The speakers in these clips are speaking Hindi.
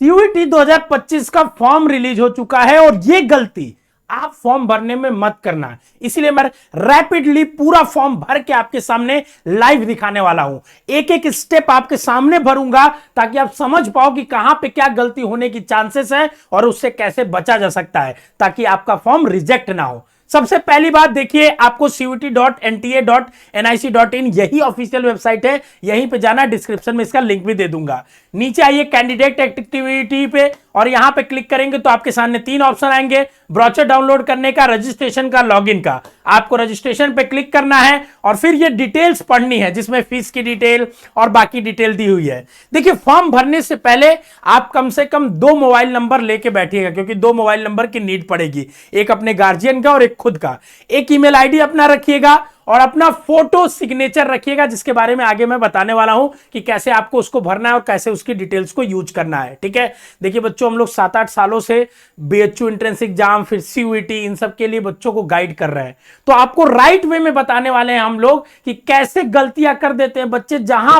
सीयूईटी 2025 का फॉर्म रिलीज हो चुका है और ये गलती आप फॉर्म भरने में मत करना, इसलिए मैं रैपिडली पूरा फॉर्म भर के आपके सामने लाइव दिखाने वाला हूं। एक एक स्टेप आपके सामने भरूंगा ताकि आप समझ पाओ कि कहां पे क्या गलती होने की चांसेस है और उससे कैसे बचा जा सकता है ताकि आपका फॉर्म रिजेक्ट ना हो। सबसे पहली बात देखिए, आपको cuit.nta.nic.in यही ऑफिशियल वेबसाइट है, यहीं पे जाना, डिस्क्रिप्शन में इसका लिंक भी दे दूंगा। नीचे आइए कैंडिडेट एक्टिविटी पे और यहां पे क्लिक करेंगे तो आपके सामने तीन ऑप्शन आएंगे, ब्रोचर डाउनलोड करने का, रजिस्ट्रेशन का, लॉगिन का। आपको रजिस्ट्रेशन पे क्लिक करना है और फिर ये डिटेल्स पढ़नी है जिसमें फीस की डिटेल और बाकी डिटेल दी हुई है। देखिए, फॉर्म भरने से पहले आप कम से कम 2 मोबाइल नंबर लेके बैठिएगा क्योंकि 2 मोबाइल नंबर की नीड पड़ेगी, एक अपने गार्जियन का और एक खुद का। एक ईमेल आईडी अपना रखिएगा और अपना फोटो सिग्नेचर रखिएगा जिसके बारे में आगे मैं बताने वाला हूं कि कैसे आपको उसको भरना है और कैसे उसकी डिटेल्स को यूज करना है। ठीक है, देखिए बच्चों, हम लोग 7-8 सालों से बीएचयू एंट्रेंस एग्जाम, फिर सीयूईटी, इन सब के लिए बच्चों को गाइड कर रहे हैं, तो आपको राइट वे में बताने वाले हैं हम लोग कि कैसे गलतियां कर देते हैं बच्चे, जहां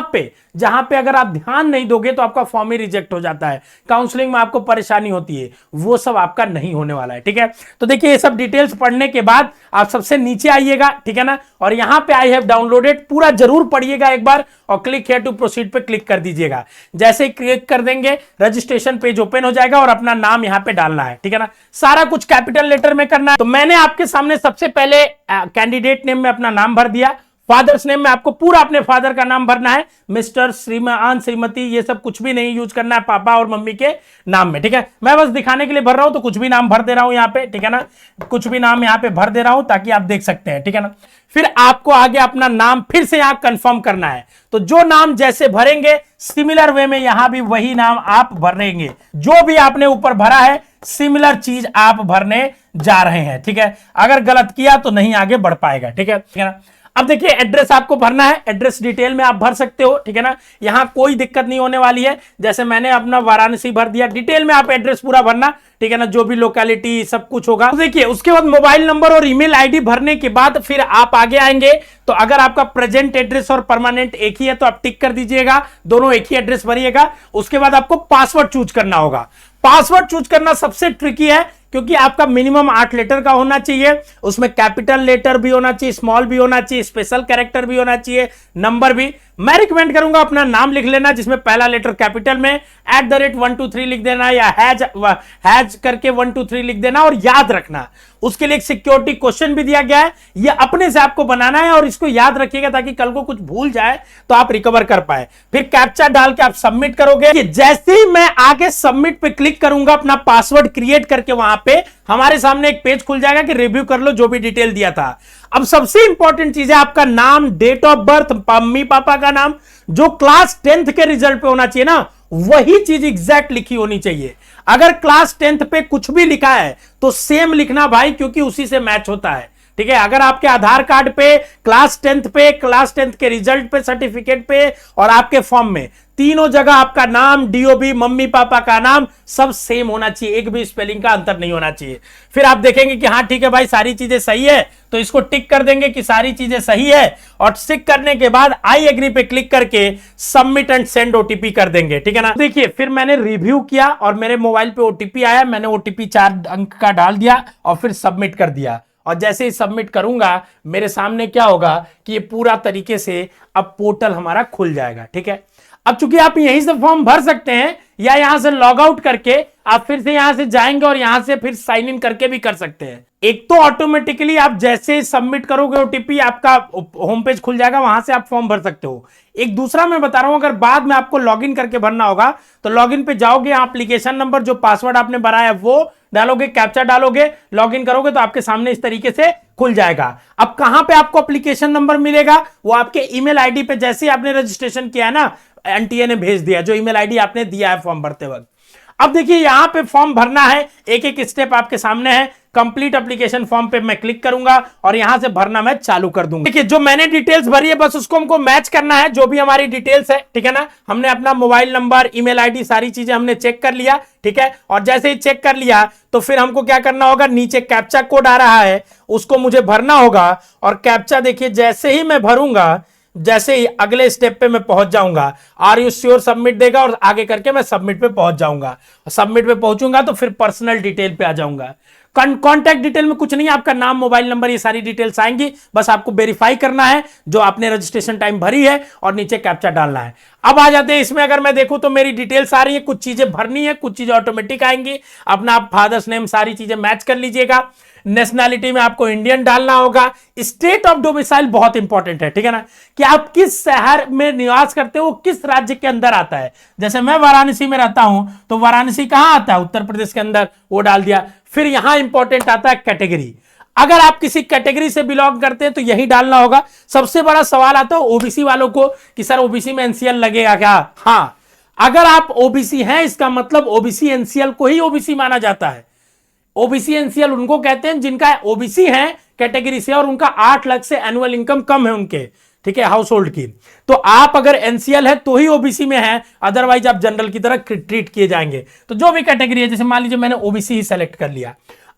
पे अगर आप ध्यान नहीं दोगे तो आपका फॉर्म ही रिजेक्ट हो जाता है, काउंसलिंग में आपको परेशानी होती है, वो सब आपका नहीं होने वाला है। ठीक है, तो देखिए ये सब डिटेल्स पढ़ने के बाद आप सबसे नीचे आइएगा, ठीक है ना, और यहां पे आई हैव डाउनलोडेड पूरा जरूर पढ़िएगा एक बार और क्लिक हियर टू प्रोसीड पे क्लिक कर दीजिएगा। जैसे ही क्लिक कर देंगे रजिस्ट्रेशन पेज ओपन हो जाएगा और अपना नाम यहां पे डालना है। ठीक है ना, सारा कुछ कैपिटल लेटर में करना है। तो मैंने आपके सामने सबसे पहले कैंडिडेट नेम में अपना नाम भर दिया, फादर्स नेम में आपको पूरा अपने फादर का नाम भरना है, मिस्टर, श्रीमान, श्रीमती, ये सब कुछ भी नहीं यूज करना है पापा और मम्मी के नाम में। ठीक है, मैं बस दिखाने के लिए भर रहा हूं तो कुछ भी नाम भर दे रहा हूं यहां पे। ठीक है ना, कुछ भी नाम यहां पे भर दे रहा हूं ताकि आप देख सकते हैं। ठीक है ना, फिर आपको आगे अपना नाम फिर से यहां कंफर्म करना है, तो जो नाम जैसे भरेंगे सिमिलर वे में यहां भी वही नाम आप भरेंगे, जो भी आपने ऊपर भरा है सिमिलर चीज आप भरने जा रहे हैं। ठीक है, अगर गलत किया तो नहीं आगे बढ़ पाएगा। ठीक है ना, अब देखिए एड्रेस आपको भरना है, एड्रेस डिटेल में आप भर सकते हो। ठीक है ना, यहां कोई दिक्कत नहीं होने वाली है, जैसे मैंने अपना वाराणसी भर दिया, डिटेल में आप एड्रेस पूरा भरना। ठीक है ना, जो भी लोकेलिटी सब कुछ होगा। तो देखिए उसके बाद मोबाइल नंबर और ईमेल आईडी भरने के बाद फिर आप आगे आएंगे, तो अगर आपका प्रेजेंट एड्रेस और परमानेंट एक ही है तो आप टिक कर दीजिएगा, दोनों एक ही एड्रेस भरिएगा। उसके बाद आपको पासवर्ड चूज करना होगा। पासवर्ड चूज करना सबसे ट्रिकी है क्योंकि आपका मिनिमम 8 लेटर का होना चाहिए, उसमें कैपिटल लेटर भी होना चाहिए, स्मॉल भी होना चाहिए, स्पेशल कैरेक्टर भी होना चाहिए, नंबर भी। मैं रिकमेंड करूंगा अपना नाम लिख लेना जिसमें पहला लेटर कैपिटल में, @123 लिख देना या हैज करके 123 लिख देना और याद रखना। उसके लिए एक सिक्योरिटी क्वेश्चन भी दिया गया है, ये अपने से आपको बनाना है और इसको याद रखिएगा ताकि कल को कुछ भूल जाए तो आप रिकवर कर पाए। फिर कैप्चा डाल के आप सबमिट करोगे। जैसे ही मैं आगे सबमिट पे क्लिक करूंगा अपना पासवर्ड क्रिएट करके, वहां पे हमारे सामने एक पेज खुल जाएगा कि रिव्यू कर लो जो भी डिटेल दिया था। अब सबसे इंपॉर्टेंट चीज है आपका नाम, date of birth, mummy papa का नाम, जो क्लास 10th के रिजल्ट पे होना चाहिए ना, वही चीज एग्जैक्ट लिखी होनी चाहिए। अगर क्लास 10th पे कुछ भी लिखा है तो सेम लिखना भाई, क्योंकि उसी से मैच होता है। ठीक है, अगर आपके आधार कार्ड पे क्लास 10th के रिजल्ट पे, सर्टिफिकेट पे और आपके फॉर्म में तीनों जगह आपका नाम, डीओबी, मम्मी पापा का नाम सब सेम होना चाहिए, एक भी स्पेलिंग का अंतर नहीं होना चाहिए। फिर आप देखेंगे कि हाँ ठीक है भाई सारी चीजें सही है, तो इसको टिक कर देंगे कि सारी चीजें सही है और टिक करने के बाद आई एग्री पे क्लिक करके सबमिट एंड सेंड ओटीपी कर देंगे। ठीक है ना, देखिए फिर मैंने रिव्यू किया और मेरे मोबाइल पे ओटीपी आया, मैंने ओटीपी 4 अंक का डाल दिया और फिर सबमिट कर दिया। और जैसे ही सबमिट करूंगा मेरे सामने क्या होगा कि ये पूरा तरीके से अब पोर्टल हमारा खुल जाएगा। ठीक है, अब चूंकि आप यहीं से फॉर्म भर सकते हैं या यहां से लॉग आउट करके आप फिर से यहां से जाएंगे और यहां से फिर साइन इन करके भी कर सकते हैं। एक तो ऑटोमेटिकली आप जैसे ही सबमिट करोगे ओटीपी आपका होम पेज खुल जाएगा, वहां से आप फॉर्म भर सकते हो। एक दूसरा मैं बता रहा हूं, अगर बाद में आपको लॉगिन करके भरना होगा तो लॉगिन पे जाओगे, एप्लीकेशन नंबर जो पासवर्ड आपने भरा है वो डालोगे, कैप्चा डालोगे, लॉगिन करोगे तो आपके सामने इस तरीके से खुल जाएगा। अब कहां पे आपको एप्लीकेशन नंबर मिलेगा, वो आपके ईमेल आईडी पे, जैसे ही आपने रजिस्ट्रेशन किया है ना, एनटीए ने भेज दिया जो ईमेल आईडी आपने दिया है फॉर्म भरते वक्त। अब देखिए यहां पे फॉर्म भरना है, एक एक स्टेप आपके सामने है। कंप्लीट एप्लीकेशन फॉर्म पे मैं क्लिक करूंगा और यहां से भरना मैं चालू कर दूंगा। देखिए जो मैंने डिटेल्स भरी है बस उसको हमको मैच करना है, जो भी हमारी डिटेल्स है। ठीक है ना, हमने अपना मोबाइल नंबर, ईमेल आईडी, सारी चीजें हमने चेक कर लिया। ठीक है, और जैसे ही चेक कर लिया तो फिर हमको क्या करना होगा, नीचे कैप्चा कोड आ रहा है उसको मुझे भरना होगा। और कैप्चा देखिए जैसे ही मैं भरूंगा जैसे ही अगले स्टेप पे मैं पहुंच जाऊंगा, आर यू श्योर सबमिट देगा और आगे करके मैं सबमिट पे पहुंच जाऊंगा। सबमिट पे पहुंचूंगा तो फिर पर्सनल डिटेल पे आ जाऊंगा। कॉन्टैक्ट डिटेल में कुछ नहीं, आपका नाम, मोबाइल नंबर, ये सारी डिटेल्स आएंगी, बस आपको वेरीफाई करना है जो आपने रजिस्ट्रेशन टाइम भरी है और नीचे कैप्चा डालना है। अब आ जाते हैं इसमें, अगर मैं देखूं तो मेरी डिटेल्स आ रही है, कुछ चीजें भरनी है, कुछ चीजें ऑटोमेटिक आएंगी। अपना आप फादर्स नेम सारी चीजें मैच कर लीजिएगा। नेशनैलिटी में आपको इंडियन डालना होगा। स्टेट ऑफ डोमिसाइल बहुत इंपॉर्टेंट है, ठीक है ना, कि आप किस शहर में निवास करते हो, किस राज्य के अंदर आता है। जैसे मैं वाराणसी में रहता हूं तो वाराणसी कहां आता है, उत्तर प्रदेश के अंदर, वो डाल दिया। फिर यहां इंपॉर्टेंट आता है कैटेगरी, अगर आप किसी कैटेगरी से बिलोंग करते हैं तो यही डालना होगा। सबसे बड़ा सवाल आता है ओबीसी वालों को कि सर ओबीसी में एनसीएल लगेगा क्या। हाँ, अगर आप ओबीसी हैं इसका मतलब ओबीसी एनसीएल को ही ओबीसी माना जाता है। ओबीसी एनसीएल उनको कहते हैं जिनका ओबीसी है कैटेगरी से और उनका 8 लाख से एनुअल इनकम कम है उनके, ठीक है, हाउस होल्ड की। तो आप अगर एनसीएल है तो ही ओबीसी में है, अदरवाइज आप जनरल की तरह ट्रीट किए जाएंगे। तो जो भी कैटेगरी है, जैसे मान लीजिए मैंने ओबीसी ही सेलेक्ट कर लिया।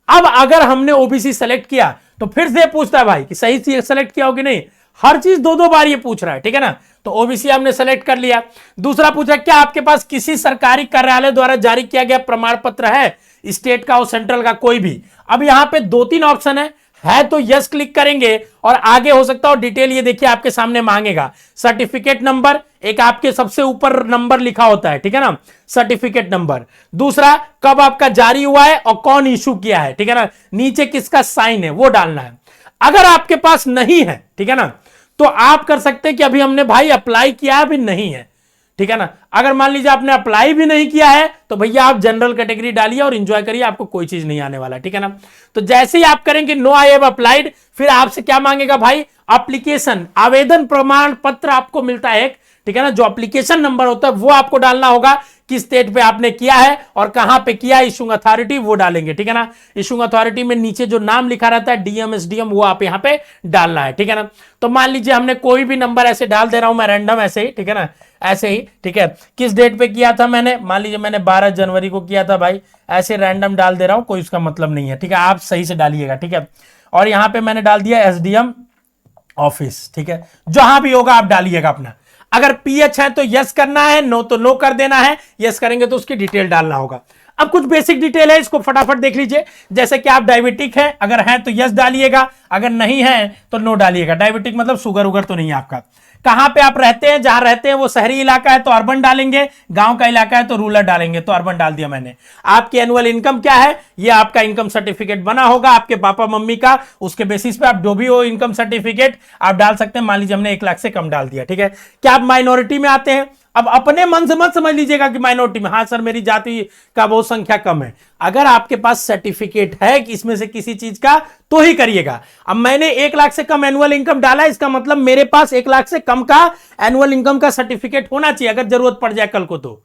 अब अगर हमने ओबीसी सेलेक्ट किया तो फिर से पूछता है भाई कि सही चीज सेलेक्ट किया हो कि नहीं, हर चीज 2-2 बार ये पूछ रहा है, ठीक है ना। तो ओबीसी हमने सेलेक्ट कर लिया। दूसरा पूछा क्या आपके पास किसी सरकारी कार्यालय द्वारा जारी किया गया प्रमाण पत्र है, स्टेट का और सेंट्रल का, कोई भी। अब यहां पे 2-3 ऑप्शन है तो यस क्लिक करेंगे और आगे हो सकता है डिटेल, ये देखिए आपके सामने मांगेगा सर्टिफिकेट नंबर, एक आपके सबसे ऊपर नंबर लिखा होता है, ठीक है ना, सर्टिफिकेट नंबर। दूसरा कब आपका जारी हुआ है और कौन इशू किया है, ठीक है ना, नीचे किसका साइन है वो डालना है। अगर आपके पास नहीं है, ठीक है ना, तो आप कर सकते हैं कि अभी हमने भाई अप्लाई किया है, अभी नहीं है, ठीक है ना। अगर मान लीजिए आपने अप्लाई भी नहीं किया है तो भैया आप जनरल कैटेगरी डालिए और एंजॉय करिए, आपको कोई चीज नहीं आने वाला, ठीक है ना। तो जैसे ही आप करेंगे नो आई हैव अप्लाइड, फिर आपसे क्या मांगेगा भाई, एप्लीकेशन, आवेदन प्रमाण पत्र आपको मिलता है एक, ठीक है ना, जो एप्लीकेशन नंबर होता है वो आपको डालना होगा, किस स्टेट पे आपने किया है और कहां पे किया, इशूइंग अथॉरिटी वो डालेंगे, ठीक है ना। इशूइंग अथॉरिटी में नीचे जो नाम लिखा रहता है डीएम एसडीएम वो आप यहां पे डालना है, ठीक है ना। तो मान लीजिए हमने कोई भी नंबर ऐसे डाल दे रहा हूं मैं रैंडम ऐसे ही, ठीक है ना, ऐसे ही, ठीक है। किस डेट पे किया था मैंने, मान लीजिए मैंने 12 जनवरी को किया था भाई, ऐसे रैंडम डाल दे रहा हूं, कोई उसका मतलब नहीं है, ठीक है, आप सही से डालिएगा, ठीक है। और यहां पे मैंने डाल दिया एसडीएम ऑफिस, ठीक है, जहां भी होगा आप डालिएगा अपना। अगर पीएच है तो यस करना है, नो तो नो कर देना है, यस करेंगे तो उसकी डिटेल डालना होगा। अब कुछ बेसिक डिटेल है, इसको फटाफट देख लीजिए। जैसे कि आप डायबिटिक हैं, अगर हैं तो यस डालिएगा, अगर नहीं है तो नो डालिएगा। डायबिटिक मतलब शुगर उगर तो नहीं है आपका। कहां पे आप रहते हैं, जहां रहते हैं वो शहरी इलाका है तो अर्बन डालेंगे, गांव का इलाका है तो रूरल डालेंगे, तो अर्बन डाल दिया मैंने। आपकी एनुअल इनकम क्या है, ये आपका इनकम सर्टिफिकेट बना होगा आपके पापा मम्मी का, उसके बेसिस पे आप जो भी हो इनकम सर्टिफिकेट आप डाल सकते हैं। मान लीजिए हमने 1 लाख से कम डाल दिया, ठीक है। क्या आप माइनॉरिटी में आते हैं, अब अपने मन से मत समझ लीजिएगा कि माइनॉरिटी में, हाँ सर मेरी जाति का बहुत संख्या कम है। अगर आपके पास सर्टिफिकेट है कि इसमें से किसी चीज का तो ही करिएगा। अब मैंने 1 लाख से कम एनुअल इनकम डाला, इसका मतलब मेरे पास 1 लाख से कम का एनुअल इनकम का सर्टिफिकेट होना चाहिए अगर जरूरत पड़ जाए कल को तो।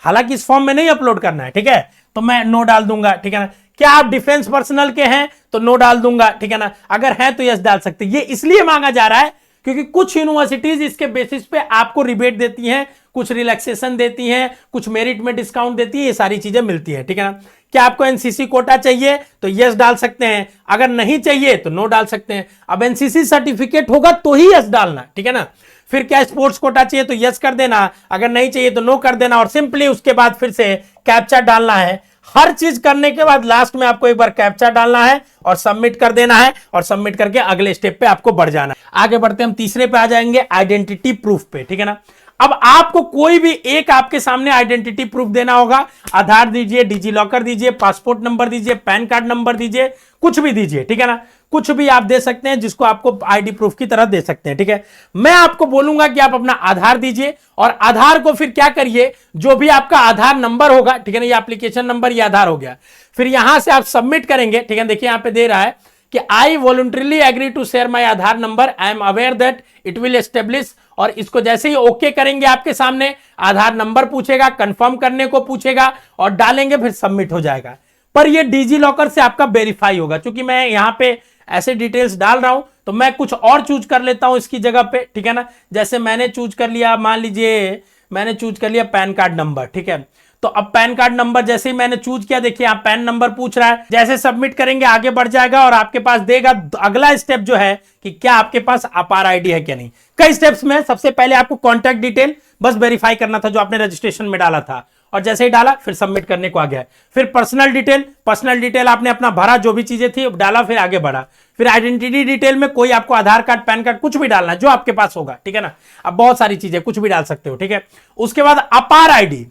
हालांकि इस फॉर्म में नहीं अपलोड करना है, ठीक है, तो मैं नो डाल दूंगा, ठीक है ना। क्या आप डिफेंस पर्सनल के हैं तो नो डाल दूंगा, ठीक है ना। अगर हैं तो यस डाल सकते हैं। ये इसलिए मांगा जा रहा है क्योंकि कुछ यूनिवर्सिटीज इसके बेसिस पे आपको रिबेट देती हैं, कुछ रिलैक्सेशन देती हैं, कुछ मेरिट में डिस्काउंट देती है, ये सारी चीजें मिलती है, ठीक है ना। क्या आपको एनसीसी कोटा चाहिए तो यस डाल सकते हैं, अगर नहीं चाहिए तो नो डाल सकते हैं। अब एनसीसी सर्टिफिकेट होगा तो ही यस डालना, ठीक है ना। फिर क्या स्पोर्ट्स कोटा चाहिए तो यस कर देना, अगर नहीं चाहिए तो नो कर देना, और सिंपली उसके बाद फिर से कैप्चा डालना है। हर चीज करने के बाद लास्ट में आपको एक बार कैप्चा डालना है और सबमिट कर देना है, और सबमिट करके अगले स्टेप पे आपको बढ़ जाना है। आगे बढ़ते हम तीसरे पे आ जाएंगे, आइडेंटिटी प्रूफ पे, ठीक है ना। अब आपको कोई भी एक आपके सामने आइडेंटिटी प्रूफ देना होगा। आधार दीजिए, डिजी लॉकर दीजिए, पासपोर्ट नंबर दीजिए, पैन कार्ड नंबर दीजिए, कुछ भी दीजिए, ठीक है ना। कुछ भी आप दे सकते हैं जिसको आपको आईडी प्रूफ की तरह दे सकते हैं, ठीक है। मैं आपको बोलूंगा कि आप अपना आधार दीजिए, और आधार को फिर क्या करिए, जो भी आपका आधार नंबर होगा, ठीक है ना, ये एप्लीकेशन नंबर, ये आधार हो गया। फिर यहां से आप सबमिट करेंगे, ठीक है। देखिए यहां पे दे रहा है कि I voluntarily agree to share my Aadhaar number, I am aware that it will establish, और इसको जैसे ही ओके करेंगे आपके सामने आधार नंबर पूछेगा, कंफर्म करने को पूछेगा, और डालेंगे फिर सबमिट हो जाएगा। पर ये डिजी लॉकर से आपका वेरीफाई होगा। क्योंकि मैं यहां पे ऐसे डिटेल्स डाल रहा हूं तो मैं कुछ और चूज कर लेता हूं इसकी जगह पे, ठीक है ना। जैसे मैंने चूज कर लिया, मान लीजिए मैंने चूज कर लिया पैन कार्ड नंबर, ठीक है। तो अब पैन कार्ड नंबर जैसे ही मैंने चूज किया, देखिए आप पैन नंबर पूछ रहा है, जैसे सबमिट करेंगे आगे बढ़ जाएगा और आपके पास देगा अगला स्टेप जो है कि क्या आपके पास अपार आईडी है क्या नहीं। कई स्टेप्स में सबसे पहले आपको कॉन्टैक्ट डिटेल बस वेरीफाई करना था जो आपने रजिस्ट्रेशन में डाला था, और जैसे ही डाला फिर सबमिट करने को आ गया। फिर पर्सनल डिटेल आपने अपना भरा, जो भी चीजें थी डाला, फिर आगे बढ़ा। फिर आइडेंटिटी डिटेल में कोई आपको आधार कार्ड, पैन कार्ड कुछ भी डालना है जो आपके पास होगा, ठीक है ना। अब बहुत सारी चीजें कुछ भी डाल सकते हो, ठीक है। उसके बाद अपार आईडी,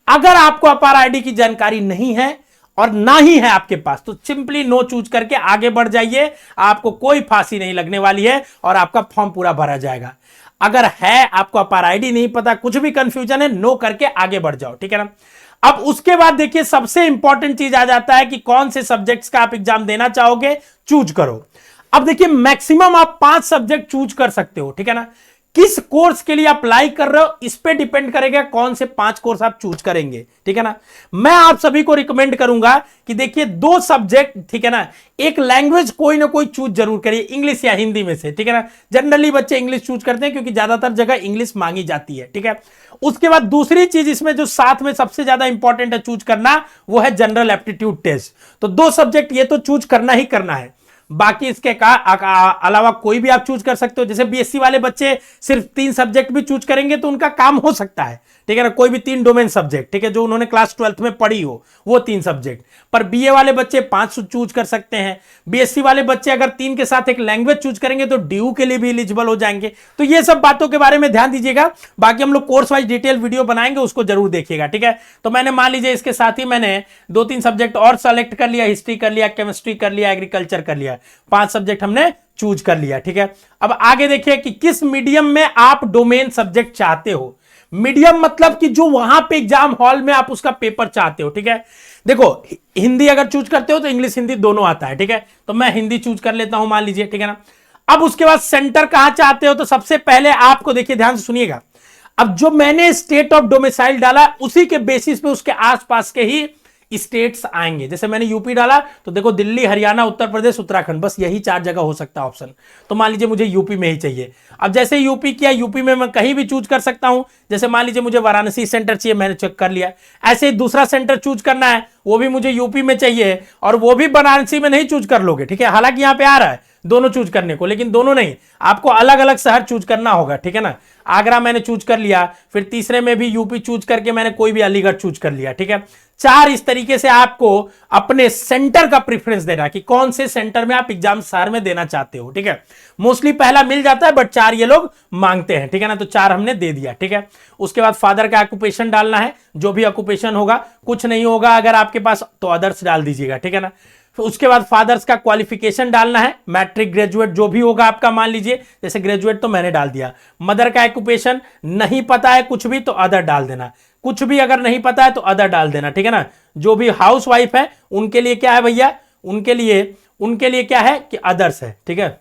अगर आपको अपार आईडी की जानकारी नहीं है और ना ही है आपके पास तो सिंपली नो चूज करके आगे बढ़ जाइए, आपको कोई फांसी नहीं लगने वाली है और आपका फॉर्म पूरा भरा जाएगा। अगर है आपको अपार आईडी नहीं पता, कुछ भी कंफ्यूजन है, नो करके आगे बढ़ जाओ, ठीक है ना। अब उसके बाद देखिए सबसे इंपॉर्टेंट चीज आ जाता है कि कौन से सब्जेक्ट्स का आप एग्जाम देना चाहोगे, चूज करो। अब देखिए मैक्सिमम आप 5 सब्जेक्ट चूज कर सकते हो, ठीक है ना। किस कोर्स के लिए अप्लाई कर रहे हो इस पे डिपेंड करेगा कौन से 5 कोर्स आप चूज करेंगे, ठीक है ना। मैं आप सभी को रिकमेंड करूंगा कि देखिए 2 सब्जेक्ट, ठीक है ना, एक लैंग्वेज कोई ना कोई चूज जरूर करिए, इंग्लिश या हिंदी में से, ठीक है ना। जनरली बच्चे इंग्लिश चूज करते हैं क्योंकि ज्यादातर जगह इंग्लिश मांगी जाती है, ठीक है। उसके बाद दूसरी चीज इसमें जो साथ में सबसे ज्यादा इंपॉर्टेंट है चूज करना, वो है जनरल एप्टीट्यूड टेस्ट। तो 2 सब्जेक्ट ये तो चूज करना ही करना है, बाकी इसके अलावा कोई भी आप चूज कर सकते हो। जैसे बीएससी वाले बच्चे सिर्फ 3 सब्जेक्ट भी चूज करेंगे तो उनका काम हो सकता है, ठीक है ना। कोई भी 3 डोमेन सब्जेक्ट, ठीक है, जो उन्होंने क्लास 12th में पढ़ी हो वो 3 सब्जेक्ट। पर बीए वाले बच्चे 5 चूज कर सकते हैं। बीएससी वाले बच्चे अगर 3 के साथ एक लैंग्वेज चूज करेंगे तो डीयू के लिए भी एलिजिबल हो जाएंगे। तो ये सब बातों के बारे में ध्यान दीजिएगा। बाकी हम लोग कोर्स वाइज डिटेल वीडियो बनाएंगे, उसको जरूर देखिएगा, ठीक है। तो मैंने मान लीजिए इसके साथ ही मैंने 2-3 सब्जेक्ट और सेलेक्ट कर लिया, हिस्ट्री कर लिया, केमिस्ट्री कर लिया, एग्रीकल्चर कर लिया, 5 सब्जेक्ट हमने चूज कर लिया, ठीक है। अब आगे देखिए कि किस मीडियम में आप डोमेन सब्जेक्ट चाहते हो। मीडियम मतलब कि जो वहां पे एग्जाम हॉल में आप उसका पेपर चाहते हो, ठीक है। देखो हिंदी अगर चूज करते हो तो इंग्लिश हिंदी दोनों आता है, ठीक है। तो मैं हिंदी चूज कर लेता हूं मान लीजिए, ठीक है ना। अब उसके बाद सेंटर कहां चाहते हो, तो सबसे पहले आपको देखिए ध्यान से सुनिएगा। अब जो मैंने स्टेट ऑफ डोमिसाइल डाला उसी के बेसिस पे उसके आसपास के ही स्टेट्स आएंगे। जैसे मैंने यूपी डाला तो देखो दिल्ली, हरियाणा, उत्तर प्रदेश, उत्तराखंड, बस यही 4 जगह हो सकता है ऑप्शन। तो मान लीजिए मुझे यूपी में ही चाहिए। अब जैसे यूपी किया, यूपी में मैं कहीं भी चूज कर सकता हूं। जैसे मान लीजिए मुझे वाराणसी सेंटर चाहिए, मैंने चेक कर लिया। ऐसे ही दूसरा सेंटर चूज करना है, वो भी मुझे यूपी में चाहिए और वो भी वाराणसी में नहीं चूज कर लोगे, ठीक है। हालांकि यहां पे आ रहा है दोनों चूज करने को, लेकिन दोनों नहीं, आपको अलग अलग शहर चूज करना होगा, ठीक है ना। आगरा मैंने चूज कर लिया, फिर तीसरे में भी यूपी चूज करके मैंने कोई भी अलीगढ़ चूज कर लिया, ठीक है। 4 इस तरीके से आपको अपने सेंटर का प्रेफरेंस देना कि कौन से सेंटर में आप एग्जाम शहर में देना चाहते हो, ठीक है। मोस्टली पहला मिल जाता है बट 4 ये लोग मांगते हैं, ठीक है ना। तो 4 हमने दे दिया, ठीक है। उसके बाद फादर का ऑक्यूपेशन डालना है, जो भी ऑक्यूपेशन होगा, कुछ नहीं होगा अगर आपके पास तो अदर्स डाल दीजिएगा, ठीक है ना। फिर उसके बाद फादर्स का क्वालिफिकेशन डालना है, मैट्रिक, ग्रेजुएट जो भी होगा आपका, मान लीजिए जैसे ग्रेजुएट तो मैंने डाल दिया। मदर का ऑक्यूपेशन नहीं पता है कुछ भी तो अदर डाल देना, कुछ भी अगर नहीं पता है तो अदर डाल देना, ठीक है ना। जो भी हाउस वाइफ है उनके लिए क्या है भैया, उनके लिए क्या है कि अदर्स है, ठीक है।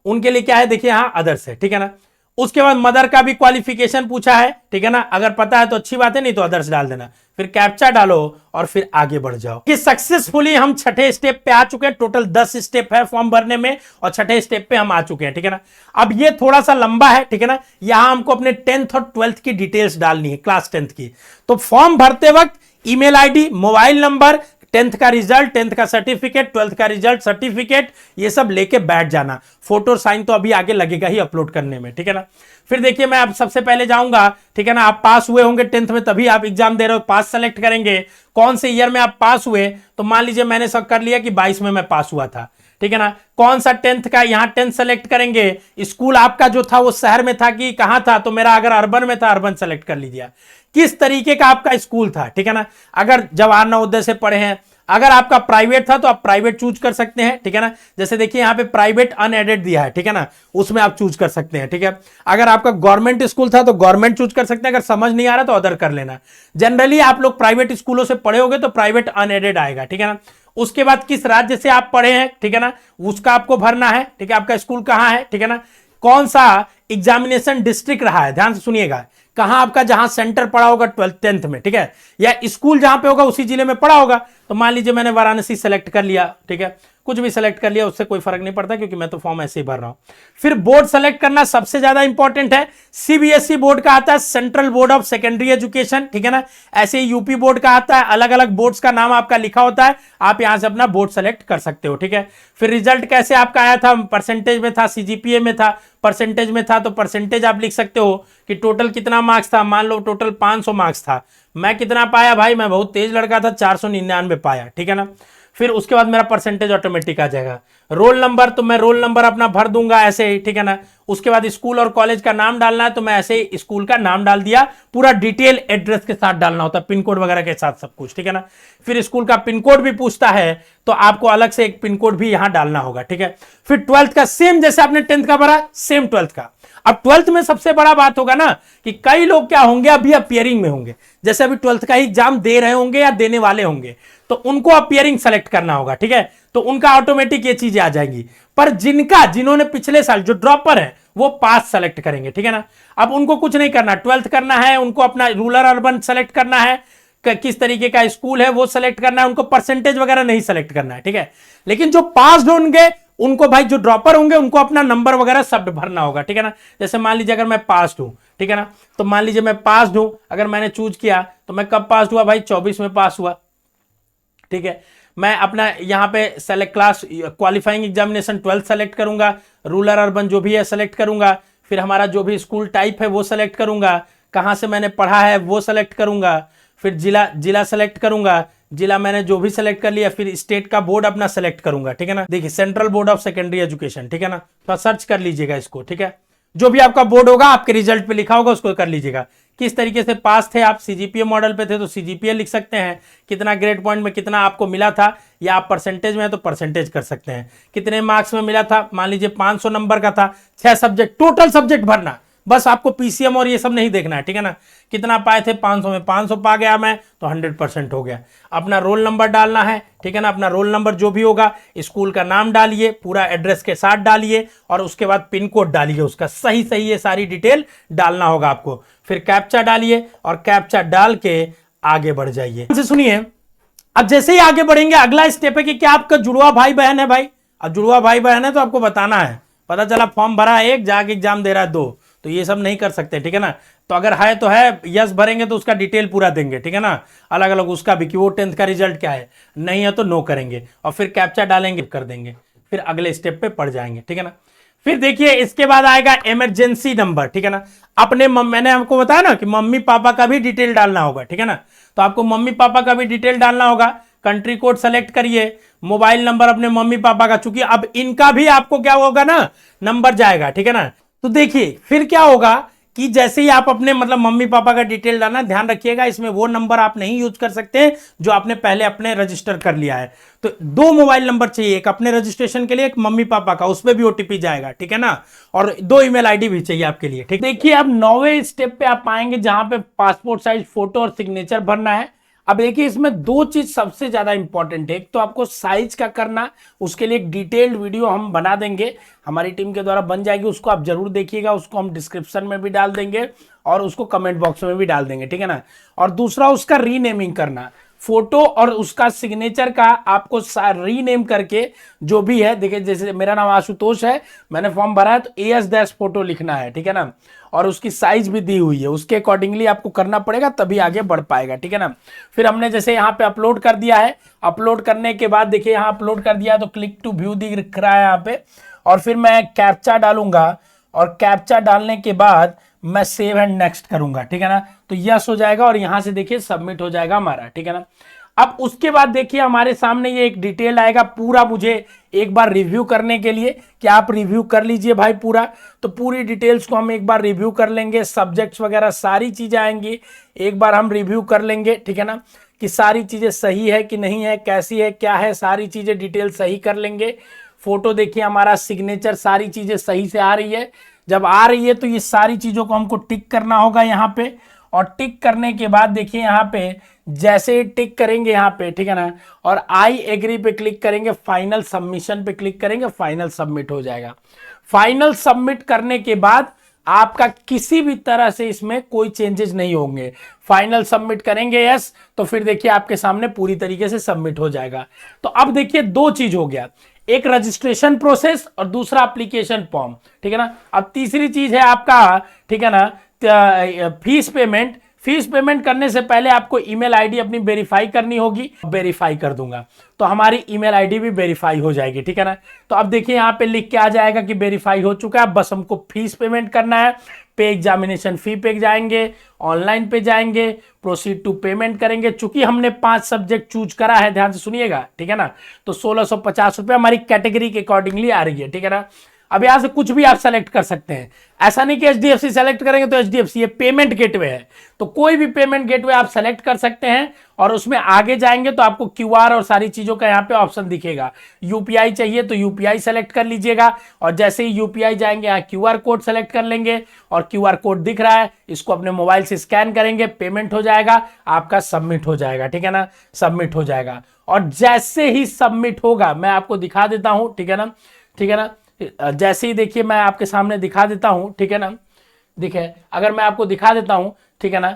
उनके लिए क्या है देखिए यहां अदर्स है, ठीक है ना। उसके बाद मदर का भी क्वालिफिकेशन पूछा है, ठीक है ना। अगर पता है तो अच्छी बात है, नहीं तो अदर्स डाल देना। फिर कैप्चा डालो और फिर आगे बढ़ जाओ कि सक्सेसफुली हम 6ठे स्टेप पे आ चुके हैं। टोटल 10 स्टेप है फॉर्म भरने में और 6ठे स्टेप पे हम आ चुके हैं, ठीक है ना। अब ये थोड़ा सा लंबा है, ठीक है ना। यहां हमको अपने 10th और 12th की डिटेल्स डालनी है, क्लास 10th की। तो फॉर्म भरते वक्त email ID, mobile number, 10th का रिजल्ट, 10th का सर्टिफिकेट, 12th का रिजल्ट, सर्टिफिकेट, ये सब लेके बैठ जाना। फोटो साइन तो अभी आगे लगेगा ही अपलोड करने में, ठीक है ना। फिर देखिए मैं अब सबसे पहले जाऊंगा, ठीक है ना। आप पास हुए होंगे 10th में, तभी आप एग्जाम दे रहे हो, पास सेलेक्ट करेंगे कौन से ईयर में आप पास हुए। तो मान लीजिए मैंने सब कर लिया कि 22 में मैं पास हुआ था, ठीक है ना। कौन सा 10th का, यहां 10th सेलेक्ट करेंगे। स्कूल आपका जो था वो शहर में था कि कहां था, तो मेरा अगर अर्बन में था अर्बन सेलेक्ट कर लीजिए। किस तरीके का आपका स्कूल था, ठीक है ना। अगर जवाहर नवोदय से पढ़े हैं, अगर आपका प्राइवेट था तो आप प्राइवेट चूज कर सकते हैं, ठीक है ना। जैसे देखिए यहाँ पे प्राइवेट अनएडेड दिया है, ठीक है ना, उसमें आप चूज कर सकते हैं, ठीक है। अगर आपका गवर्नमेंट स्कूल था तो गवर्नमेंट चूज कर सकते हैं, अगर समझ नहीं आ रहा तो अदर कर लेना। जनरली आप लोग प्राइवेट स्कूलों से पढ़े होंगे तो प्राइवेट अनएडेड आएगा, ठीक है ना। उसके बाद किस राज्य से आप पढ़े हैं, ठीक है ना, उसका आपको भरना है, ठीक है। आपका स्कूल कहां है, ठीक है ना। कौन सा एग्जामिनेशन डिस्ट्रिक्ट रहा है, ध्यान से सुनिएगा, कहां आपका जहां सेंटर पड़ा होगा 12th 10th में, ठीक है, या स्कूल जहां पे होगा उसी जिले में पड़ा होगा। तो मान लीजिए मैंने वाराणसी सेलेक्ट कर लिया, ठीक है। कुछ भी सेलेक्ट कर लिया, उससे कोई फर्क नहीं पड़ता क्योंकि मैं तो फॉर्म ऐसे ही भर रहा हूं। फिर बोर्ड सेलेक्ट करना सबसे ज्यादा इंपॉर्टेंट है। सीबीएसई बोर्ड का आता है central board of secondary education, ठीक है ना। ऐसे ही यूपी बोर्ड का आता है, अलग अलग बोर्ड्स का नाम आपका लिखा होता है, आप यहां से अपना बोर्ड सेलेक्ट कर सकते हो, ठीक है। फिर रिजल्ट कैसे आपका आया था, परसेंटेज में था, सीजीपीए में था, परसेंटेज में था, तो परसेंटेज आप लिख सकते हो कि टोटल कितना मार्क्स था। मान लो टोटल 500 मार्क्स था, मैं कितना पाया भाई, मैं बहुत तेज लड़का था, 499 पाया, ठीक है ना। फिर उसके बाद मेरा परसेंटेज ऑटोमेटिक आ जाएगा। रोल नंबर, तो मैं रोल नंबर अपना भर दूंगा ऐसे ही, ठीक है ना। उसके बाद स्कूल और कॉलेज का नाम डालना है, तो मैं ऐसे ही स्कूल का नाम डाल दिया, पूरा डिटेल एड्रेस के साथ डालना होता है, पिन कोड वगैरह के साथ सब कुछ, ठीक है ना। फिर स्कूल का पिन कोड भी पूछता है, तो आपको अलग से एक पिन कोड भी यहां डालना होगा, ठीक है। फिर 12th का सेम, जैसे आपने 10th का भरा, सेम 12th का। अब 12th में सबसे बड़ा बात होगा ना कि कई लोग क्या होंगे, अभी अपियरिंग में होंगे, जैसे अभी 12th का एग्जाम दे रहे होंगे या देने वाले होंगे, तो उनको अपियरिंग सेलेक्ट करना होगा, ठीक है। तो उनका ऑटोमेटिक ये चीजें आ जाएंगी। पर जिन्होंने पिछले साल, जो ड्रॉपर है, वो पास सेलेक्ट करेंगे, ठीक है ना। अब उनको कुछ नहीं करना, 12th करना है उनको, अपना रूरल अर्बन सेलेक्ट करना है, किस तरीके का स्कूल है वो सेलेक्ट करना है, उनको परसेंटेज वगैरह नहीं सेलेक्ट करना है, ठीक है। लेकिन जो पास होंगे उनको, भाई जो ड्रॉपर होंगे उनको अपना नंबर वगैरह सब भरना होगा, ठीक है ना। जैसे मान लीजिए अगर मैं पास हूं, ठीक है ना, तो मान लीजिए मैं पास हूं, अगर मैंने चूज किया तो मैं कब पास हुआ भाई, 24 में पास हुआ, ठीक है। मैं अपना यहां पे select class qualifying examination 12th select करूंगा, रूरल अर्बन जो भी है सेलेक्ट करूंगा, फिर हमारा जो भी स्कूल टाइप है वो सेलेक्ट करूंगा, कहां से मैंने पढ़ा है वो सेलेक्ट करूंगा, फिर जिला सेलेक्ट करूंगा, जिला मैंने जो भी सेलेक्ट कर लिया, फिर स्टेट का बोर्ड अपना सेलेक्ट करूंगा, ठीक है ना। देखिए central board of secondary education, ठीक है ना, तो सर्च कर लीजिएगा इसको, ठीक है। जो भी आपका बोर्ड होगा आपके रिजल्ट पे लिखा होगा उसको कर लीजिएगा। किस तरीके से पास थे आप, सीजीपीए मॉडल पे थे तो सीजीपीए लिख सकते हैं, कितना ग्रेड पॉइंट में कितना आपको मिला था, या आप परसेंटेज में है तो परसेंटेज कर सकते हैं, कितने मार्क्स में मिला था, मान लीजिए 500 नंबर का था, 6 सब्जेक्ट, टोटल सब्जेक्ट भरना, बस आपको पीसीएम और ये सब नहीं देखना है, ठीक है ना। कितना पाए थे 500 में, 500 पा गया मैं तो 100% हो गया। अपना रोल नंबर डालना है, ठीक है ना, अपना रोल नंबर जो भी होगा, स्कूल का नाम डालिए, पूरा एड्रेस के साथ डालिए, और उसके बाद पिन कोड डालिए, उसका सही सही ये सारी डिटेल डालना होगा आपको। फिर कैप्चा डालिए और कैप्चा डाल के आगे बढ़ जाइए। सुनिए, अब जैसे ही आगे बढ़ेंगे अगला स्टेप है कि क्या आपका जुड़वा भाई बहन है भाई। अब जुड़वा भाई बहन है तो आपको बताना है, पता चला फॉर्म भरा एक, जाके एग्जाम दे रहा है 2, तो ये सब नहीं कर सकते, ठीक है ना। तो अगर है तो है, यस भरेंगे तो उसका डिटेल पूरा देंगे, ठीक है ना, अलग अलग उसका भी कि वो 10th का रिजल्ट क्या है, नहीं है तो नो करेंगे, और फिर कैप्चा डालेंगे कर देंगे, फिर अगले स्टेप पे पड़ जाएंगे, ठीक है ना। फिर देखिए इसके बाद आएगा इमरजेंसी नंबर, ठीक है ना। अपने मैंने आपको बताया ना कि मम्मी पापा का भी डिटेल डालना होगा, ठीक है ना, तो आपको मम्मी पापा का भी डिटेल डालना होगा। कंट्री कोड सेलेक्ट करिए, मोबाइल नंबर अपने मम्मी पापा का, चूंकि अब इनका भी आपको क्या होगा ना, नंबर जाएगा, ठीक है ना। तो देखिए फिर क्या होगा कि जैसे ही आप अपने मतलब मम्मी पापा का डिटेल डालना, ध्यान रखिएगा इसमें वो नंबर आप नहीं यूज कर सकते जो आपने पहले अपने रजिस्टर कर लिया है। तो 2 मोबाइल नंबर चाहिए, एक अपने रजिस्ट्रेशन के लिए, एक मम्मी पापा का, उसमें भी ओटीपी जाएगा, ठीक है ना, और 2 ईमेल आईडी भी चाहिए आपके लिए, ठीक। देखिए अब 9वें स्टेप पे आप पाएंगे जहां पे पासपोर्ट साइज फोटो और सिग्नेचर भरना है। अब देखिए इसमें 2 चीज सबसे ज्यादा इंपॉर्टेंट है, एक तो आपको साइज का करना, उसके लिए एक डिटेल्ड वीडियो हम बना देंगे, हमारी टीम के द्वारा बन जाएगी, उसको आप जरूर देखिएगा, उसको हम डिस्क्रिप्शन में भी डाल देंगे और उसको कमेंट बॉक्स में भी डाल देंगे, ठीक है ना। और दूसरा उसका रीनेमिंग करना, फोटो और उसका सिग्नेचर का आपको रीनेम करके जो भी है, देखिए जैसे मेरा नाम आशुतोष है, मैंने फॉर्म भरा है तो AS- फोटो लिखना है, ठीक है ना, और उसकी साइज भी दी हुई है, उसके अकॉर्डिंगली आपको करना पड़ेगा तभी आगे बढ़ पाएगा, ठीक है ना। फिर हमने जैसे यहाँ पे अपलोड कर दिया है, अपलोड करने के बाद देखिए यहाँ अपलोड कर दिया तो क्लिक टू व्यू दिख रहा है यहाँ पे, और फिर मैं कैप्चा डालूंगा, और कैप्चा डालने के बाद मैं सेव एंड नेक्स्ट करूंगा, ठीक है ना, तो यस हो जाएगा और यहां से देखिए सबमिट हो जाएगा हमारा, ठीक है ना। अब उसके बाद देखिए हमारे सामने ये एक डिटेल आएगा पूरा, मुझे एक बार रिव्यू करने के लिए कि आप रिव्यू कर लीजिए भाई पूरा, तो पूरी डिटेल्स को हम एक बार रिव्यू कर लेंगे, सब्जेक्ट्स वगैरह सारी चीजें आएंगी, एक बार हम रिव्यू कर लेंगे, ठीक है ना, कि सारी चीजें सही है कि नहीं है, कैसी है क्या है, सारी चीजें डिटेल सही कर लेंगे। फोटो देखिए हमारा, सिग्नेचर, सारी चीजें सही से आ रही है। जब आ रही है तो ये सारी चीजों को हमको टिक करना होगा यहाँ पे, और टिक करने के बाद देखिए यहाँ पे जैसे ही टिक करेंगे यहाँ पे, ठीक है ना, और आई एग्री पे क्लिक करेंगे, फाइनल सबमिशन पे क्लिक करेंगे, फाइनल सबमिट हो जाएगा। फाइनल सबमिट करने के बाद आपका किसी भी तरह से इसमें कोई चेंजेस नहीं होंगे। फाइनल सबमिट करेंगे यस, तो फिर देखिए आपके सामने पूरी तरीके से सबमिट हो जाएगा। तो अब देखिए दो चीज हो गया, एक रजिस्ट्रेशन प्रोसेस और दूसरा एप्लीकेशन फॉर्म, ठीक है ना। अब तीसरी चीज है आपका, ठीक है ना, फीस पेमेंट। फीस पेमेंट करने से पहले आपको ईमेल आईडी अपनी वेरीफाई करनी होगी, वेरीफाई कर दूंगा तो हमारी ईमेल आईडी भी वेरीफाई हो जाएगी, ठीक है ना। तो अब देखिए यहाँ पे लिख के आ जाएगा कि वेरीफाई हो चुका है, बस हमको फीस पेमेंट करना है। पे एग्जामिनेशन फी पे जाएंगे, ऑनलाइन पे जाएंगे, प्रोसीड टू पेमेंट करेंगे। चूंकि हमने 5 सब्जेक्ट चूज करा है, ध्यान से सुनिएगा, ठीक है ना, तो 1650 रुपये हमारी कैटेगरी के अकॉर्डिंगली आ रही है, ठीक है ना। अब यहां से कुछ भी आप सेलेक्ट कर सकते हैं, ऐसा नहीं कि एचडीएफसी सेलेक्ट करेंगे तो एचडीएफसी, ये पेमेंट गेटवे है तो कोई भी पेमेंट गेटवे आप सेलेक्ट कर सकते हैं। और उसमें आगे जाएंगे तो आपको क्यूआर और सारी चीजों का यहाँ पे ऑप्शन दिखेगा। यूपीआई चाहिए तो यूपीआई सेलेक्ट कर लीजिएगा, और जैसे ही यूपीआई जाएंगे यहाँ क्यूआर कोड सेलेक्ट कर लेंगे, और क्यूआर कोड दिख रहा है, इसको अपने मोबाइल से स्कैन करेंगे, पेमेंट हो जाएगा, आपका सबमिट हो जाएगा, ठीक है ना, सबमिट हो जाएगा। और जैसे ही सबमिट होगा मैं आपको दिखा देता हूं, ठीक है ना, ठीक है ना, जैसे ही देखिए मैं आपके सामने दिखा देता हूं, ठीक है ना, देखिए अगर मैं आपको दिखा देता हूं, ठीक है ना,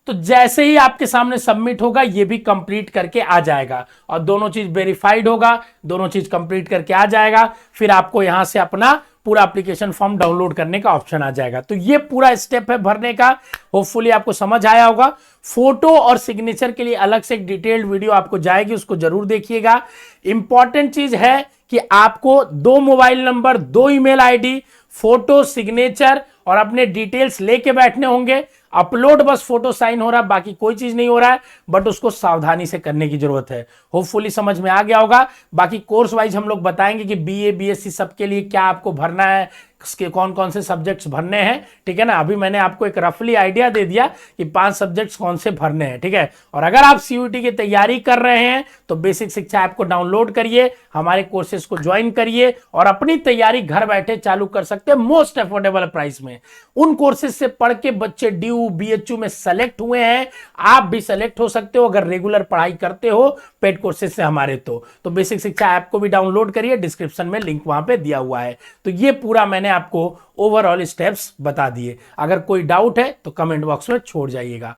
तो जैसे ही आपके सामने सबमिट होगा ये भी कंप्लीट करके आ जाएगा, और दोनों चीज वेरीफाइड होगा, दोनों चीज कंप्लीट करके आ जाएगा। फिर आपको यहां से अपना पूरा एप्लीकेशन फॉर्म डाउनलोड करने का ऑप्शन आ जाएगा। तो ये पूरा स्टेप है भरने का, होपफुली आपको समझ आया होगा। फोटो और सिग्नेचर के लिए अलग से एक डिटेल्ड वीडियो आपको जाएगी, उसको जरूर देखिएगा। इंपॉर्टेंट चीज है कि आपको 2 mobile number, 2 email ID, photo, signature और अपने डिटेल्स लेके बैठने होंगे। अपलोड बस फोटो साइन हो रहा है, बाकी कोई चीज नहीं हो रहा है, बट उसको सावधानी से करने की जरूरत है। होपफुली समझ में आ गया होगा। बाकी कोर्स वाइज हम लोग बताएंगे कि बीए बीएससी सबके लिए क्या आपको भरना है, इसके कौन कौन से सब्जेक्ट्स भरने हैं, ठीक है ना। अभी मैंने आपको एक रफली आइडिया दे दिया कि 5 सब्जेक्ट्स कौन से भरने हैं, ठीक है। और अगर आप सीयूईटी की तैयारी कर रहे हैं तो बेसिक शिक्षा ऐप को डाउनलोड करिए, हमारे कोर्सेज को ज्वाइन करिए और अपनी तैयारी घर बैठे चालू कर सकते हैं मोस्ट अफोर्डेबल प्राइस में। उन कोर्सेज से पढ़ के बच्चे ड्यू बीएचयू में सेलेक्ट हुए हैं, आप भी सेलेक्ट हो सकते हो अगर रेगुलर पढ़ाई करते हो पेड कोर्सेज से हमारे। तो बेसिक शिक्षा ऐप को भी डाउनलोड करिए, डिस्क्रिप्शन में लिंक वहां पे दिया हुआ है। तो ये पूरा मैंने आपको ओवरऑल स्टेप्स बता दिए। अगर कोई डाउट है तो कमेंट बॉक्स में छोड़ जाइएगा।